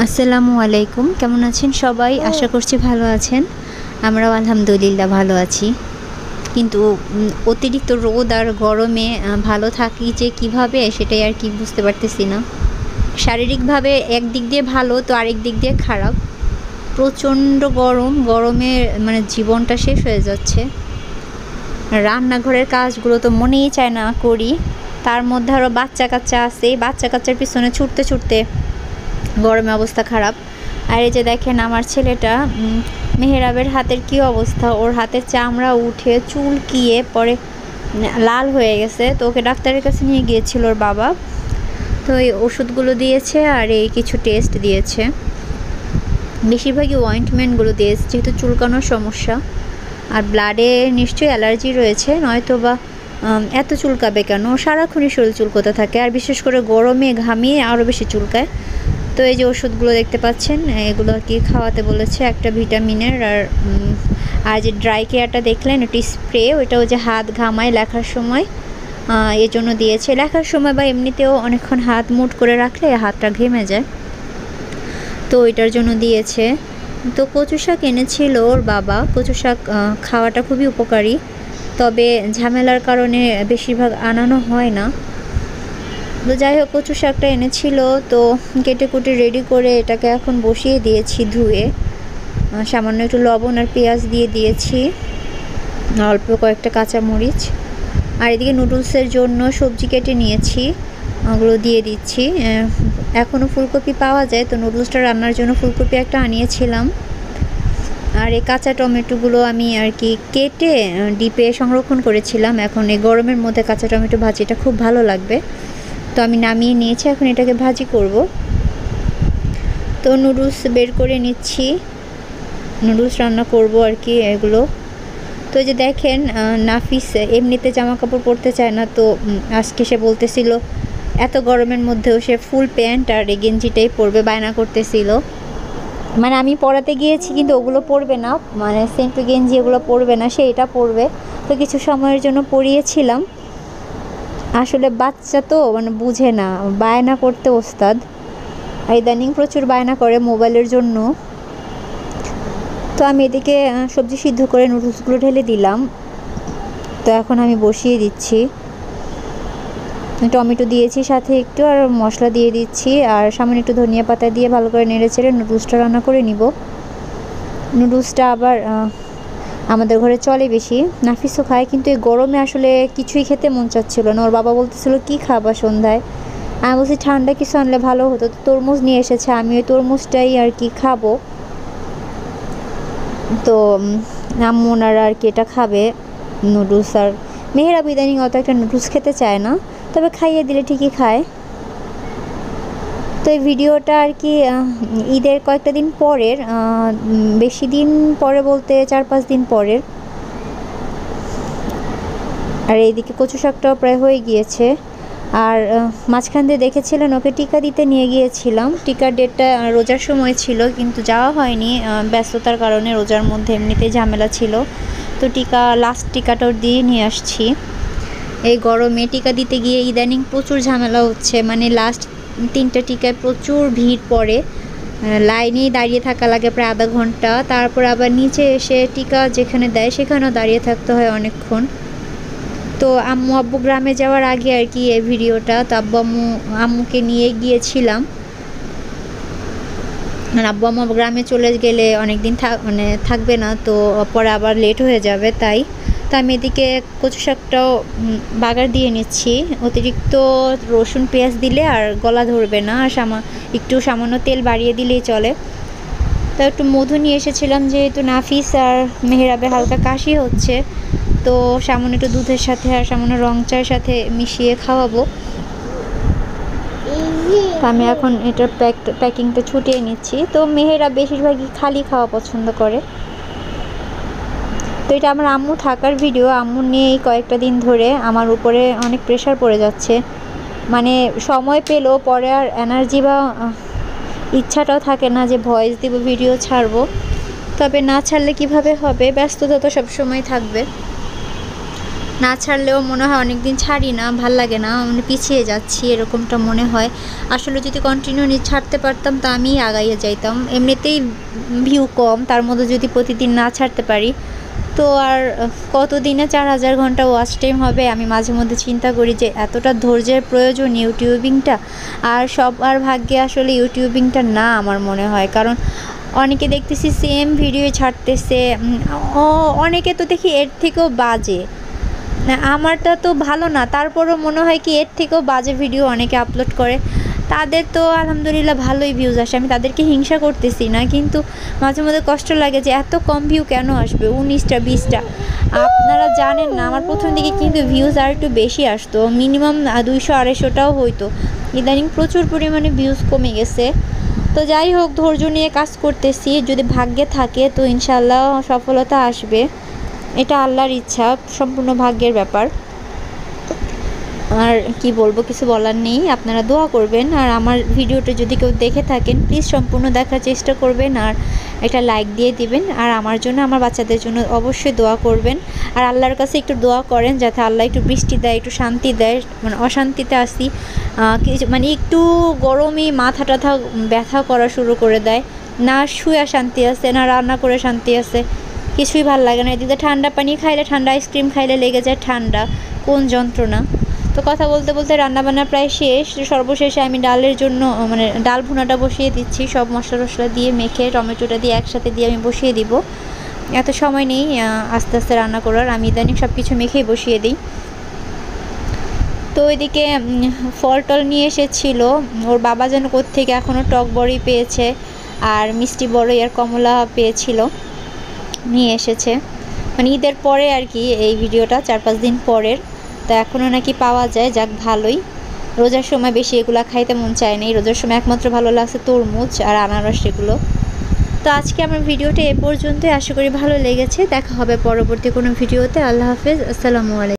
আসসালামু আলাইকুম, কেমন আছেন সবাই? আশা করছি ভালো আছেন। আমরাও আলহামদুলিল্লাহ ভালো আছি। কিন্তু অতিরিক্ত রোদ আর গরমে ভালো থাকি যে কিভাবে সেটাই আর কি বুঝতে পারতেছি না। শারীরিকভাবে একদিক দিয়ে ভালো তো আরেক দিক দিয়ে খারাপ। প্রচণ্ড গরমে মানে জীবনটা শেষ হয়ে যাচ্ছে। রান্নাঘরের কাজগুলো তো মনেই চায় না করি, তার মধ্যে আরও বাচ্চা কাচ্চা আছে। বাচ্চা কাচ্চার পিছনে ছুটতে ছুটতে গরমে অবস্থা খারাপ। আর এই যে দেখেন আমার ছেলেটা মেহেরাবের হাতের কি অবস্থা, ওর হাতের চামড়া উঠে চুলকিয়ে পরে লাল হয়ে গেছে। তো ওকে ডাক্তারের কাছে নিয়ে গিয়েছিল ওর বাবা। তো এই ওষুধগুলো দিয়েছে আর এই কিছু টেস্ট দিয়েছে, বেশিরভাগই অয়েন্টমেন্টগুলো দিয়েছে যেহেতু চুলকানোর সমস্যা। আর ব্লাডে নিশ্চয়ই অ্যালার্জি রয়েছে, নয়তো বা এত চুলকাবে কেন? সারাক্ষণই শরীর চুলকোতে থাকে, আর বিশেষ করে গরমে ঘামিয়ে আরও বেশি চুলকায়। তো এই যে ওষুধগুলো দেখতে পাচ্ছেন, এগুলো আর কি খাওয়াতে বলেছে, একটা ভিটামিনের। আর যে ড্রাই কেয়ারটা দেখলেন ওটি স্প্রে, ওইটাও যে হাত ঘামায় লেখার সময় এর জন্য দিয়েছে। লেখার সময় বা এমনিতেও অনেকক্ষণ হাত মুট করে রাখলে হাতটা ঘেমে যায়, তো ওইটার জন্য দিয়েছে। তো কচু শাক এনেছিল ওর বাবা। কচু শাক খাওয়াটা খুবই উপকারী, তবে ঝামেলার কারণে বেশিরভাগ আনানো হয় না। তো যাই হোক, কচু শাকটা এনেছিল, তো কেটে কুটে রেডি করে এটাকে এখন বসিয়ে দিয়েছি ধুয়ে। সামান্য একটু লবণ আর পেঁয়াজ দিয়ে দিয়েছি, অল্প কয়েকটা কাঁচামরিচ। আর এদিকে নুডলসের জন্য সবজি কেটে নিয়েছি, ওগুলো দিয়ে দিচ্ছি। এখনও ফুলকপি পাওয়া যায়, তো নুডলসটা রান্নার জন্য ফুলকপি একটা আনিয়েছিলাম। আর এই কাঁচা টমেটোগুলো আমি আর কি কেটে ডিপে সংরক্ষণ করেছিলাম। এখন এই গরমের মধ্যে কাঁচা টমেটো ভাজিটা খুব ভালো লাগবে, তো আমি নামিয়ে নিয়েছি, এখন এটাকে ভাজি করব। তো নুডলস বের করে নিচ্ছি, নুডলস রান্না করব আর কি এগুলো। তো যে দেখেন নাফিস এমনিতে জামা কাপড় পরতে চায় না, তো আজকে সে বলতেছিল এত গরমের মধ্যেও সে ফুল প্যান্ট আর এই গেঞ্জিটাই পরবে, বায়না করতেছিল। মানে আমি পরাতে গিয়েছি কিন্তু ওগুলো পরবে না, মানে সেন্টু গেঞ্জি এগুলো পরবে না, সে এটা পরবে। তো কিছু সময়ের জন্য পরিয়েছিলাম। আসলে বাচ্চা তো মানে বুঝে না, বায়না করতে ওস্তাদ। ইদানিং প্রচুর বায়না করে মোবাইলের জন্য। তো আমি এদিকে সবজি সিদ্ধ করে নুডলসগুলো ঢেলে দিলাম। তো এখন আমি বসিয়ে দিচ্ছি, টমেটো দিয়েছি সাথে একটু, আর মশলা দিয়ে দিচ্ছি, আর সামান্য একটু ধনিয়া পাতা দিয়ে ভালো করে নেড়ে চেড়ে নুডলসটা রান্না করে নিব। নুডলসটা আবার আমাদের ঘরে চলে বেশি, নাফিসও খায়, কিন্তু এই গরমে আসলে কিছুই খেতে মন চাচ্ছিল না। ওর বাবা বলতেছিল কি খাবা সন্ধ্যায়, আমি বলছি ঠান্ডা কিছু আনলে ভালো হতো। তো তরমুজ নিয়ে এসেছে, আমি ওই তরমুজটাই আর কি খাবো। তো আম্মু ওনারা আর কি এটা খাবে নুডলস। আর মেহেরা ইদানিং অত একটা নুডলস খেতে চায় না, তবে খাইয়ে দিলে ঠিকই খায়। তো এই ভিডিওটা আর কি ঈদের কয়েকটা দিন পরের, বেশি দিন পরে বলতে 4-5 দিন পরের। আর এইদিকে কচু শাকটাও প্রায় হয়ে গিয়েছে। আর মাঝখান দিয়ে দেখেছিলেন ওকে টিকা দিতে নিয়ে গিয়েছিলাম, টিকার ডেটটা রোজার সময় ছিল কিন্তু যাওয়া হয়নি ব্যস্ততার কারণে, রোজার মধ্যে এমনিতেই ঝামেলা ছিল। তো লাস্ট টিকাটাও দিয়ে নিয়ে আসছি। এই গরমে টিকা দিতে গিয়ে ইদানিং প্রচুর ঝামেলা হচ্ছে, মানে লাস্ট 3টা টিকায় প্রচুর ভিড় পড়ে, লাইনেই দাঁড়িয়ে থাকা লাগে প্রায় আধা ঘন্টা। তারপর আবার নিচে এসে টিকা যেখানে দেয় সেখানেও দাঁড়িয়ে থাকতে হয় অনেকক্ষণ। তো আম্মু আব্বু গ্রামে যাওয়ার আগে আর কি এই ভিডিওটা। তো আম্মুকে নিয়ে গিয়েছিলাম, আব্বু আম্মু গ্রামে চলে গেলে অনেক দিন মানে থাকবে না, তো পরে আবার লেট হয়ে যাবে তাই। তো আমি এদিকে কচু শাকটাও বাগার দিয়ে নিচ্ছি। অতিরিক্ত রসুন পেঁয়াজ দিলে আর গলা ধরবে না, আর একটু সামান্য তেল বাড়িয়ে দিলেই চলে। তো একটু মধু নিয়ে এসেছিলাম, যেহেতু নাফিস আর মেহেরাবের হালকা কাশি হচ্ছে, তো সামান্য একটু দুধের সাথে আর সামান্য রং চায়ের সাথে মিশিয়ে খাওয়াবো। আমি এখন এটার প্যাকিংটা ছুটিয়ে নিচ্ছি। তো মেহেরা বেশিরভাগই খালি খাওয়া পছন্দ করে। তো এটা আমার আম্মু থাকার ভিডিও, আম্মু নিয়ে এই কয়েকটা দিন ধরে আমার উপরে অনেক প্রেশার পড়ে যাচ্ছে, মানে সময় পেলেও পরে আর এনার্জি বা ইচ্ছাটাও থাকে না যে ভয়েস দিব, ভিডিও ছাড়বো। তবে না ছাড়লে কিভাবে হবে, ব্যস্ততা তো সবসময় থাকবে। না ছাড়লেও মনে হয় অনেক দিন ছাড়ি না, ভাল লাগে না, মানে পিছিয়ে যাচ্ছি এরকমটা মনে হয়। আসলে যদি কন্টিনিউ ছাড়তে পারতাম তা আমি আগাইয়ে যাইতাম। এমনিতেই ভিউ কম, তার মধ্যে যদি প্রতিদিন না ছাড়তে পারি তো আর কতদিনে 4000 ঘন্টা ওয়াচ টাইম হবে। আমি মাঝে মধ্যে চিন্তা করি যে এতটা ধৈর্যের প্রয়োজন ইউটিউবিংটা, আর সবার ভাগ্যে আসলে ইউটিউবিংটা না আমার মনে হয়। কারণ অনেকে দেখতেছি সেম ভিডিও ছাড়তেছে, অনেকে তো দেখি এর থেকেও বাজে, আমারটা তো ভালো না, তারপরও মনে হয় কি এর থেকেও বাজে ভিডিও অনেকে আপলোড করে। তাদের তো আলহামদুলিল্লাহ ভালোই ভিউজ আসে, আমি তাদেরকে হিংসা করতেছি না, কিন্তু মাঝে মধ্যে কষ্ট লাগে যে এত কম ভিউ কেন আসবে, 19টা 20টা। আপনারা জানেন না, আমার প্রথম দিকে কিন্তু ভিউজ আর একটু বেশি আসতো, মিনিমাম 200-250টাও হইতো। ইদানিং প্রচুর পরিমাণে ভিউজ কমে গেছে। তো যাই হোক, ধৈর্য নিয়ে কাজ করতেছি, যদি ভাগ্যে থাকে তো ইনশাল্লাহ সফলতা আসবে। এটা আল্লাহর ইচ্ছা, সম্পূর্ণ ভাগ্যের ব্যাপার। আর কি বলবো, কিছু বলার নেই। আপনারা দোয়া করবেন, আর আমার ভিডিওটা যদি কেউ দেখে থাকেন প্লিজ সম্পূর্ণ দেখার চেষ্টা করবেন, আর একটা লাইক দিয়ে দিবেন। আর আমার জন্য, আমার বাচ্চাদের জন্য অবশ্যই দোয়া করবেন। আর আল্লাহর কাছে একটু দোয়া করেন যাতে আল্লাহ একটু বৃষ্টি দেয়, একটু শান্তি দেয়। মানে অশান্তিতে আসি, মানে একটু গরমে মাথা টাথা ব্যথা করা শুরু করে দেয়, না শুয়ে শান্তি আছে, না রান্না করে শান্তি আছে, কিছুই ভাল লাগে না। এদিকে ঠান্ডা পানি খাইলে, ঠান্ডা আইসক্রিম খাইলে লেগে যায় ঠান্ডা, কোন যন্ত্রণা। তো কথা বলতে বলতে রান্নাবান্না প্রায় শেষ। সর্বশেষে আমি ডালের জন্য, মানে ডাল ভুনাটা বসিয়ে দিচ্ছি, সব মশলা টশলা দিয়ে মেখে, টমেটোটা দিয়ে একসাথে দিয়ে আমি বসিয়ে দিব। এত সময় নেই আস্তে আস্তে রান্না করার, আমি ইদানিং সব কিছু মেখেই বসিয়ে দিই। তো ওইদিকে ফল টল নিয়ে এসেছিল ওর বাবা, যেন কোত্থেকে এখনও টক বড়ই পেয়েছে, আর মিষ্টি বড়ই আর কমলা পেয়েছিল, নিয়ে এসেছে। মানে ঈদের পরে আর কি, এই ভিডিওটা 4-5 দিন পরের। তো এখনও নাকি পাওয়া যায়, যাক ভালোই। রোজার সময় বেশি এগুলো খাইতে মন চায় না, রোজার সময় একমাত্র ভালো লাগছে তরমুজ আর আনারস এগুলো। তো আজকে আমার ভিডিওটা এ পর্যন্তই, আশা করি ভালো লেগেছে। দেখা হবে পরবর্তী কোনো ভিডিওতে। আল্লাহ হাফেজ, আসসালামু আলাইকুম।